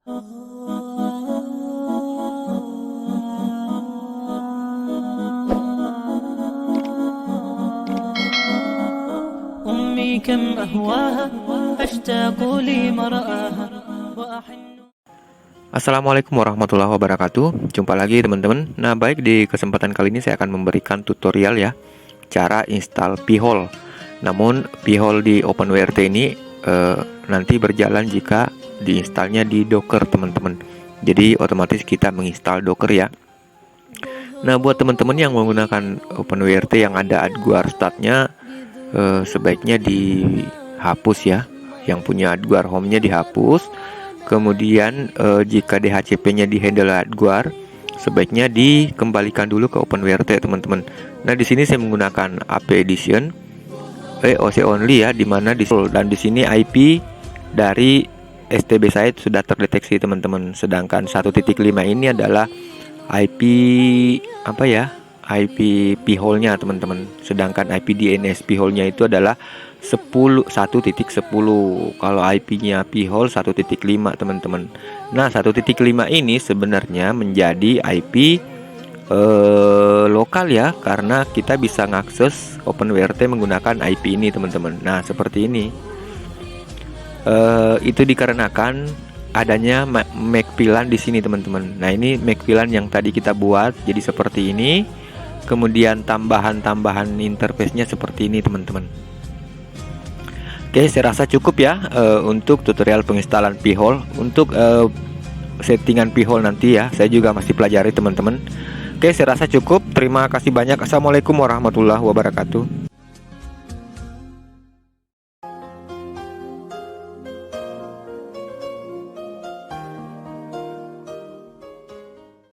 أمي كم أهواها أشتاق لمرآها وأحن. Assalamualaikum warahmatullahi wabarakatuh. Jumpa lagi teman-teman. Nah, baik, di kesempatan kali ini saya akan memberikan tutorial ya, cara install Pi-hole. Namun Pi-hole di OpenWRT ini nanti berjalan jika diinstalnya di Docker teman-teman. Jadi otomatis kita menginstal Docker ya. Nah, buat teman-teman yang menggunakan OpenWRT yang ada AdGuar startnya, sebaiknya dihapus ya. Yang punya AdGuar home-nya dihapus. Kemudian jika DHCP-nya di handle AdGuar, sebaiknya dikembalikan dulu ke OpenWRT teman-teman. Nah, di sini saya menggunakan AP Edition OC only ya, dimana dan di sini IP dari STB saya sudah terdeteksi teman-teman. Sedangkan 1.5 ini adalah IP apa ya? IP Pi-hole-nya teman-teman. Sedangkan IP DNS Pi-hole-nya itu adalah 1.10. Kalau IP-nya Pi-hole 1.5 teman-teman. Nah, 1.5 ini sebenarnya menjadi IP lokal ya, karena kita bisa mengakses OpenWRT menggunakan IP ini teman-teman. Nah, seperti ini. Itu dikarenakan adanya MAC VLAN di sini teman-teman. Nah, ini MAC VLAN yang tadi kita buat jadi seperti ini. Kemudian tambahan interface-nya seperti ini teman-teman. Oke, saya rasa cukup ya untuk tutorial penginstalan Pi-hole. Untuk settingan Pi-hole nanti ya, saya juga masih pelajari teman-teman. Oke, saya rasa cukup. Terima kasih banyak. Assalamualaikum warahmatullahi wabarakatuh.